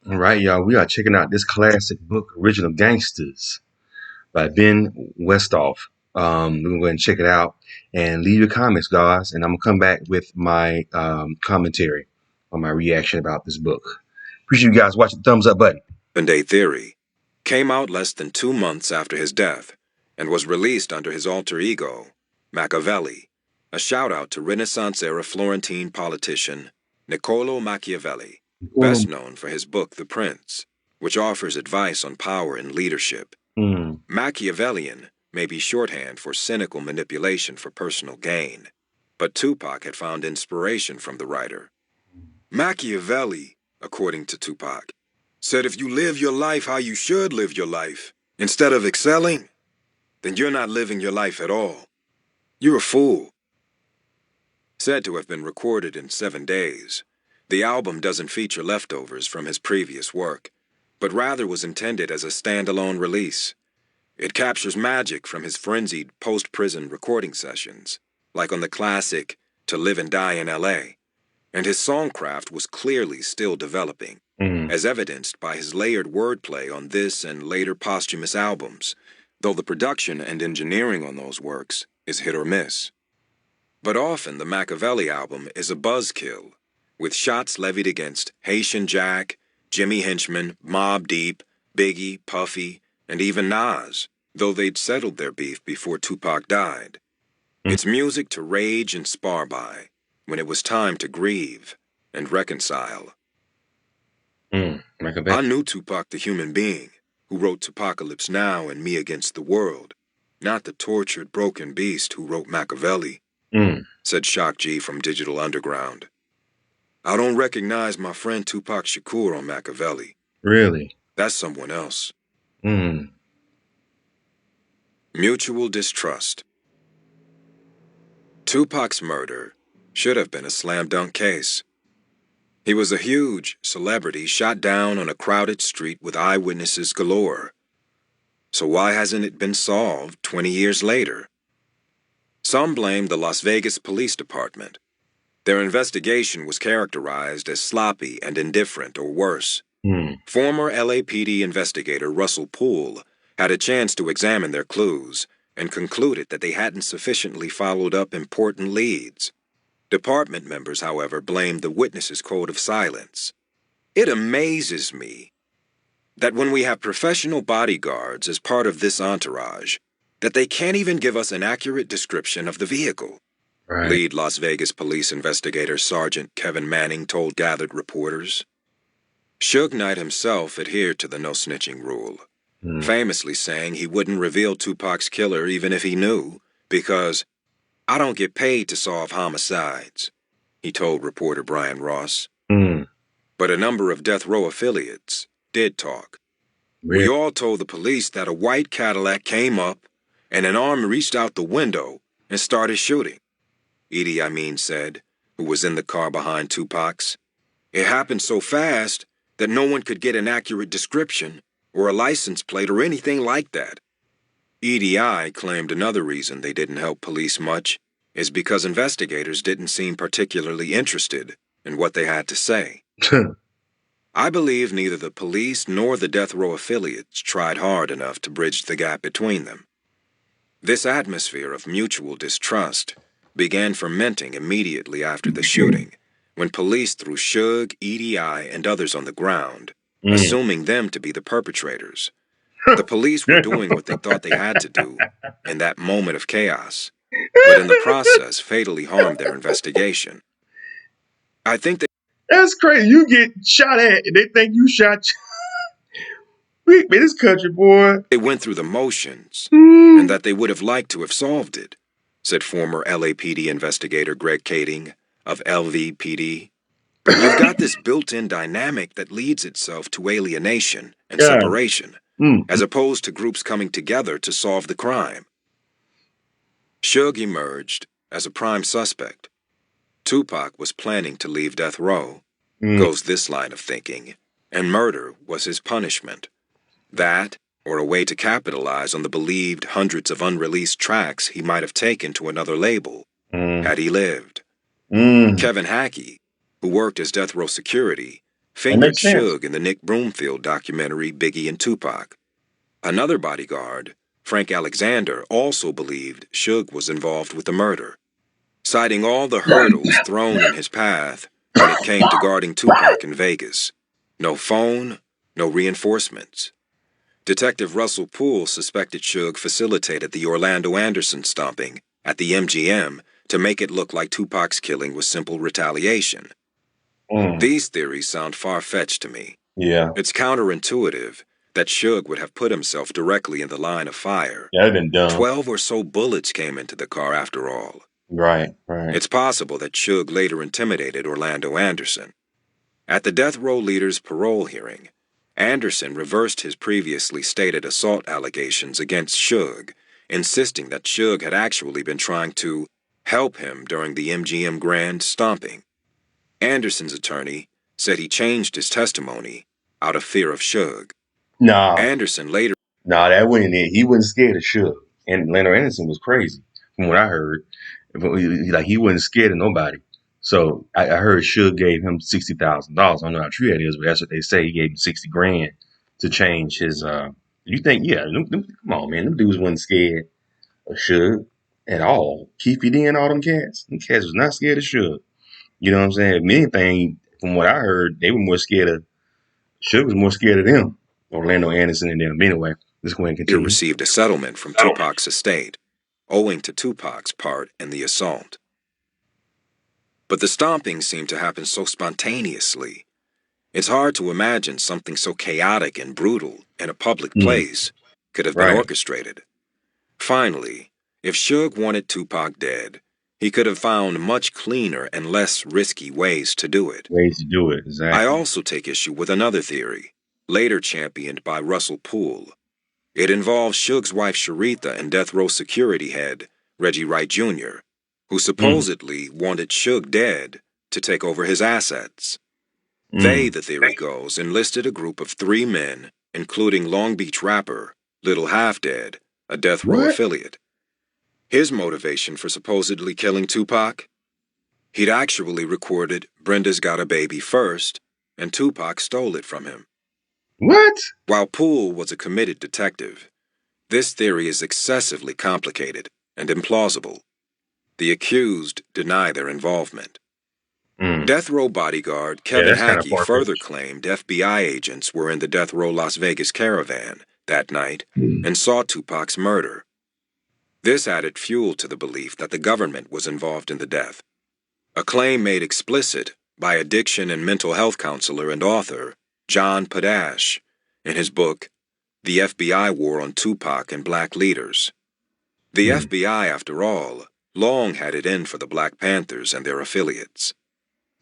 All right, y'all. We are checking out this classic book, Original Gangsters by Ben Westhoff. We're gonna go ahead and check it out and leave your comments, guys. And I'm gonna come back with my commentary on my reaction about this book. Appreciate you guys watching. The thumbs up button. Day Theory came out less than 2 months after his death and was released under his alter ego, Machiavelli, a shout-out to Renaissance-era Florentine politician Niccolò Machiavelli, best known for his book The Prince, which offers advice on power and leadership. Machiavellian may be shorthand for cynical manipulation for personal gain, but Tupac had found inspiration from the writer. Machiavelli, according to Tupac, said if you live your life how you should live your life, instead of excelling, then you're not living your life at all. You're a fool. Said to have been recorded in 7 days, the album doesn't feature leftovers from his previous work, but rather was intended as a standalone release. It captures magic from his frenzied post-prison recording sessions, like on the classic To Live and Die in L.A., and his songcraft was clearly still developing, as evidenced by his layered wordplay on this and later posthumous albums, though the production and engineering on those works is hit or miss. But often the Machiavelli album is a buzzkill, with shots levied against Haitian Jack, Jimmy Henchman, Mobb Deep, Biggie, Puffy, and even Nas, though they'd settled their beef before Tupac died. It's music to rage and spar by, when it was time to grieve and reconcile. I knew Tupac the human being, who wrote Tupacalypse Now and Me Against the World, not the tortured, broken beast who wrote Machiavelli, said Shock G from Digital Underground. I don't recognize my friend Tupac Shakur on Machiavelli. Really? That's someone else. Mutual distrust. Tupac's murder should have been a slam-dunk case. He was a huge celebrity shot down on a crowded street with eyewitnesses galore. So why hasn't it been solved 20 years later? Some blame the Las Vegas Police Department. Their investigation was characterized as sloppy and indifferent, or worse. Former LAPD investigator Russell Poole had a chance to examine their clues and concluded that they hadn't sufficiently followed up important leads. Department members, however, blamed the witnesses' code of silence. It amazes me that when we have professional bodyguards as part of this entourage, that they can't even give us an accurate description of the vehicle. Right. Lead Las Vegas police investigator Sergeant Kevin Manning told gathered reporters. Suge Knight himself adhered to the no-snitching rule, famously saying he wouldn't reveal Tupac's killer even if he knew, because I don't get paid to solve homicides, he told reporter Brian Ross. But a number of death row affiliates did talk. Really? We all told the police that a white Cadillac came up and an arm reached out the window and started shooting, Idi Amin said, who was in the car behind Tupac's. It happened so fast that no one could get an accurate description or a license plate or anything like that. EDI claimed another reason they didn't help police much is because investigators didn't seem particularly interested in what they had to say. I believe neither the police nor the death row affiliates tried hard enough to bridge the gap between them. This atmosphere of mutual distrust began fermenting immediately after the shooting, when police threw Suge, EDI, and others on the ground, assuming them to be the perpetrators. The police were doing what they thought they had to do in that moment of chaos, but in the process fatally harmed their investigation. I think That's crazy. You get shot at and they think you shot. Man, this country, boy. they went through the motions, and that they would have liked to have solved it, said former LAPD investigator Greg Kading of LVPD. You've got this built-in dynamic that leads itself to alienation and separation, as opposed to groups coming together to solve the crime. Suge emerged as a prime suspect. Tupac was planning to leave death row, goes this line of thinking, and murder was his punishment. That, or a way to capitalize on the believed hundreds of unreleased tracks he might have taken to another label, had he lived. Kevin Hackey, who worked as death row security, That fingered makes sense. Suge in the Nick Broomfield documentary Biggie and Tupac. Another bodyguard, Frank Alexander, also believed Suge was involved with the murder, citing all the hurdles thrown in his path when it came to guarding Tupac in Vegas. No phone, no reinforcements. Detective Russell Poole suspected Suge facilitated the Orlando Anderson stomping at the MGM to make it look like Tupac's killing was simple retaliation. Mm, These theories sound far-fetched to me. yeah, It's counterintuitive that Suge would have put himself directly in the line of fire. that'd been dumb. 12 or so bullets came into the car after all. Right, right. It's possible that Suge later intimidated Orlando Anderson. At the death row leader's parole hearing, Anderson reversed his previously stated assault allegations against Suge, insisting that Suge had actually been trying to help him during the MGM Grand stomping. Anderson's attorney said he changed his testimony out of fear of Suge. Nah, Anderson later nah, that wasn't it. He wasn't scared of Suge. And Leonard Anderson was crazy, from what I heard. Like, he wasn't scared of nobody. So I heard Suge gave him $60,000. I don't know how true that is, but that's what they say. He gave him 60 grand to change his. You think, yeah, come on, man. Them dudes wasn't scared of Suge at all. Keefe D and all them cats. Them cats was not scared of Suge. You know what I'm saying? If anything, from what I heard, they were more scared of Suge was more scared of them. Orlando Anderson and them. Anyway, let's go ahead and continue. received a settlement from Tupac's estate, owing to Tupac's part in the assault. But the stomping seemed to happen so spontaneously. It's hard to imagine something so chaotic and brutal in a public Mm, place could have been right. orchestrated. Finally, if Suge wanted Tupac dead, he could have found much cleaner and less risky ways to do it. Ways to do it. I Exactly. also take issue with another theory, later championed by Russell Poole. It involves Suge's wife Sharitha and death row security head, Reggie Wright Jr., who Mm, supposedly wanted Suge dead to take over his assets. They, mm. the theory goes, enlisted a group of 3 men, including Long Beach rapper Little Half Dead, a death row What? affiliate. His motivation for supposedly killing Tupac? He'd actually recorded Brenda's Got a Baby first, and Tupac stole it from him. What? While Poole was a committed detective, this theory is excessively complicated and implausible. The accused deny their involvement. Mm. Death row bodyguard Yeah, Kevin that's kind of Hackey far further fetched. claimed FBI agents were in the death row Las Vegas caravan that night Mm. and saw Tupac's murder. This added fuel to the belief that the government was involved in the death, a claim made explicit by addiction and mental health counselor and author John Padash in his book, The FBI War on Tupac and Black Leaders. The Mm. FBI, after all, long had it in for the Black Panthers and their affiliates.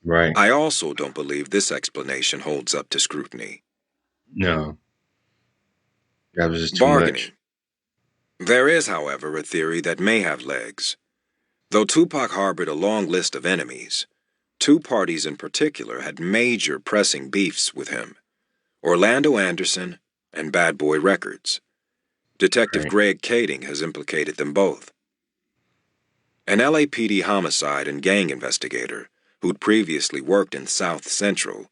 Right. I also don't believe this explanation holds up to scrutiny. No, that was just too much. Bargaining. There is, however, a theory that may have legs. Though Tupac harbored a long list of enemies, 2 parties in particular had major pressing beefs with him: Orlando Anderson and Bad Boy Records. Detective Right. Greg Kading has implicated them both. An LAPD homicide and gang investigator who'd previously worked in South Central,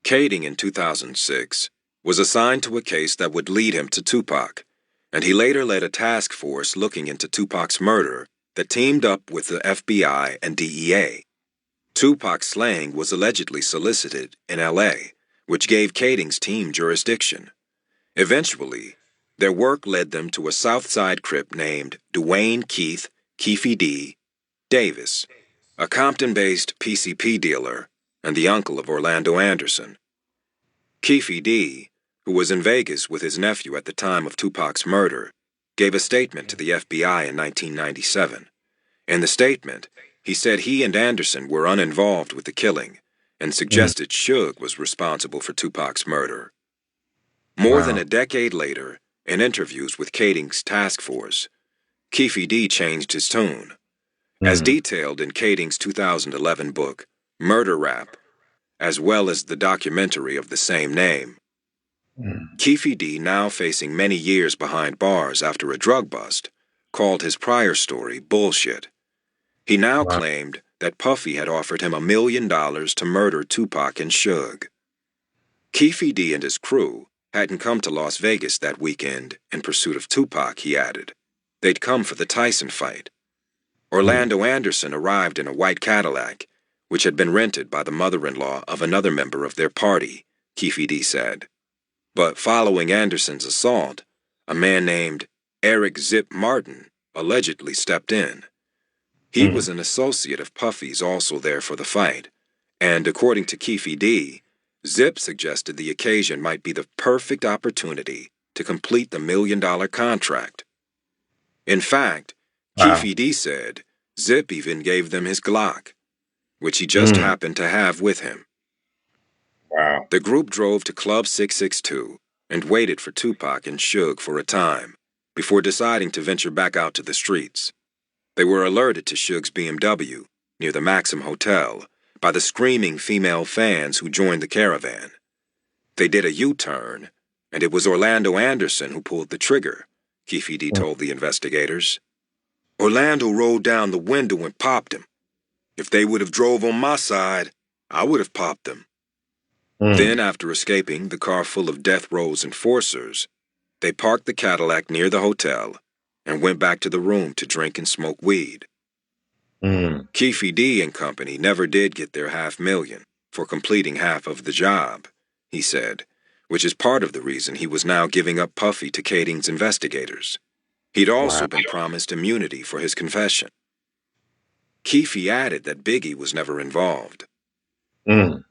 Kading in 2006 was assigned to a case that would lead him to Tupac, and he later led a task force looking into Tupac's murder that teamed up with the FBI and DEA. Tupac's slaying was allegedly solicited in LA, which gave Kading's team jurisdiction. Eventually, their work led them to a Southside Crip named Dwayne Keith Keefe D. Davis, a Compton-based PCP dealer and the uncle of Orlando Anderson. Keefe D., who was in Vegas with his nephew at the time of Tupac's murder, gave a statement to the FBI in 1997. In the statement, he said he and Anderson were uninvolved with the killing and Mm. suggested Suge was responsible for Tupac's murder. More than Wow. a decade later, in interviews with Kading's task force, Keefe D. changed his tune. As Mm. detailed in Kading's 2011 book, Murder Rap, as well as the documentary of the same name, Mm. Keefe D., now facing many years behind bars after a drug bust, called his prior story bullshit. He now Wow. claimed that Puffy had offered him $1 million to murder Tupac and Suge. Keefe D and his crew hadn't come to Las Vegas that weekend in pursuit of Tupac, he added. They'd come for the Tyson fight. Mm. Orlando Anderson arrived in a white Cadillac, which had been rented by the mother-in-law of another member of their party, Keefe D said. But following Anderson's assault, a man named Eric Zip Martin allegedly stepped in. He was Mm. an associate of Puffy's also there for the fight, and according to Keefe D, Zip suggested the occasion might be the perfect opportunity to complete the $1 million contract. In fact, Wow. Keefe D said Zip even gave them his Glock, which he just Mm. happened to have with him. Wow. The group drove to Club 662 and waited for Tupac and Suge for a time before deciding to venture back out to the streets. They were alerted to Suge's BMW near the Maxim Hotel by the screaming female fans who joined the caravan. They did a U-turn, and it was Orlando Anderson who pulled the trigger, Keefe D Mm. told the investigators. Orlando rolled down the window and popped him. If they would have drove on my side, I would have popped them. Mm. Then, after escaping the car full of death row's enforcers, they parked the Cadillac near the hotel and went back to the room to drink and smoke weed. Mm. Keefe D and company never did get their $500,000 for completing half of the job, he said, which is part of the reason he was now giving up Puffy to Kading's investigators. He'd Wow. also been promised immunity for his confession. Keefe added that Biggie was never involved. Mm.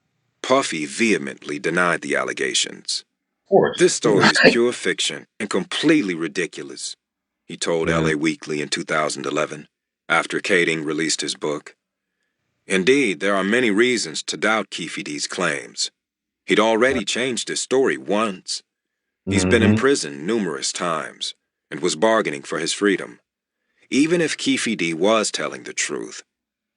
Puffy vehemently denied the allegations. Of course. This story is pure fiction and completely ridiculous, he told Mm. LA Weekly in 2011, after Kading released his book. Indeed, there are many reasons to doubt Keefe D's claims. He'd already changed his story once. He's been in Mm-hmm. prison numerous times and was bargaining for his freedom. Even if Keefe D was telling the truth,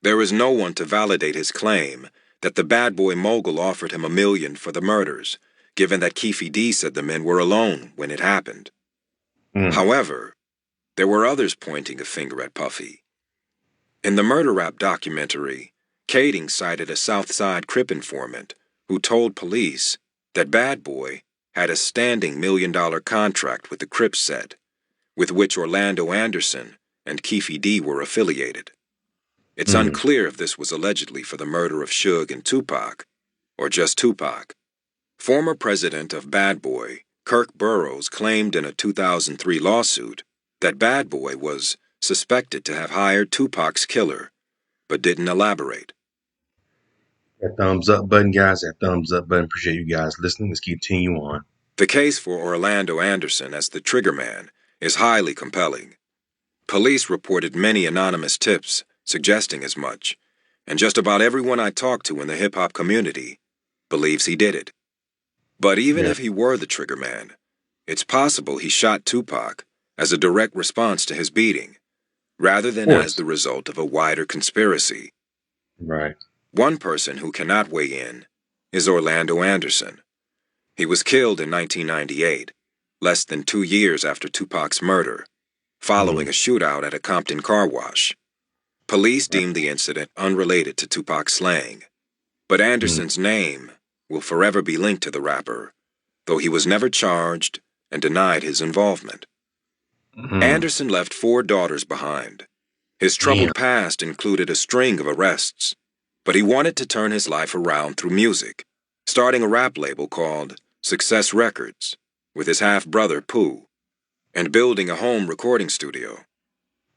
there is no one to validate his claim that the bad boy mogul offered him $1 million for the murders, given that Keefe D said the men were alone when it happened. Mm. However, there were others pointing a finger at Puffy. In the murder rap documentary, Kading cited a Southside Crip informant who told police that Bad Boy had a standing $1 million contract with the Crip set, with which Orlando Anderson and Keefe D were affiliated. It's Mm. unclear if this was allegedly for the murder of Suge and Tupac, or just Tupac. Former president of Bad Boy, Kirk Burroughs, claimed in a 2003 lawsuit that Bad Boy was suspected to have hired Tupac's killer, but didn't elaborate. That thumbs up button, guys. That thumbs up button. Appreciate you guys listening. Let's continue on. The case for Orlando Anderson as the triggerman is highly compelling. Police reported many anonymous tips suggesting as much, and just about everyone I talked to in the hip-hop community believes he did it. But even Yeah. if he were the triggerman, it's possible he shot Tupac as a direct response to his beating, rather Of than as course. the result of a wider conspiracy. Right. One person who cannot weigh in is Orlando Anderson. He was killed in 1998, less than 2 years after Tupac's murder, following Mm. a shootout at a Compton car wash. Police deemed the incident unrelated to Tupac's slaying, but Mm. Anderson's name will forever be linked to the rapper, though he was never charged and denied his involvement. Mm. Anderson left 4 daughters behind. His Damn. troubled past included a string of arrests, but he wanted to turn his life around through music, starting a rap label called Success Records with his half-brother Pooh, and building a home recording studio.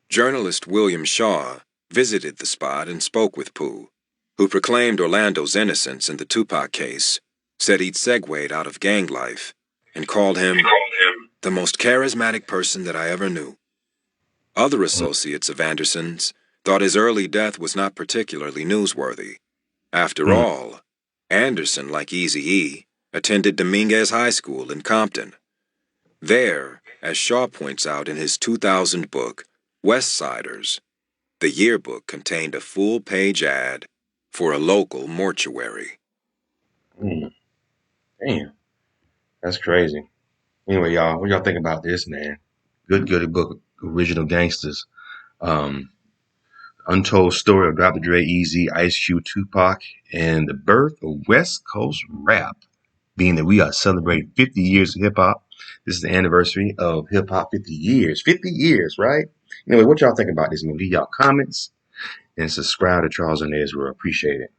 Journalist William Shaw visited the spot and spoke with Pooh, who proclaimed Orlando's innocence in the Tupac case, said he'd segued out of gang life, and called him the most charismatic person that I ever knew. Other Mm. associates of Anderson's thought his early death was not particularly newsworthy. After Mm. all, Anderson, like Eazy-E, attended Dominguez High School in Compton. There, as Shaw points out in his 2000 book, West Siders, the yearbook contained a full-page ad for a local mortuary. Mm. Damn. That's crazy. Anyway, y'all, what y'all think about this, man? Good book, Original Gangsters. Um, Untold Story of Dr. Dre, Easy, Ice Cube, Tupac, and the birth of West Coast rap. being that we are celebrating 50 years of hip hop. This is the anniversary of hip hop 50 years. 50 years, right? Anyway, what y'all think about this? Leave y'all comments and subscribe to Charles and Ezra. Appreciate it.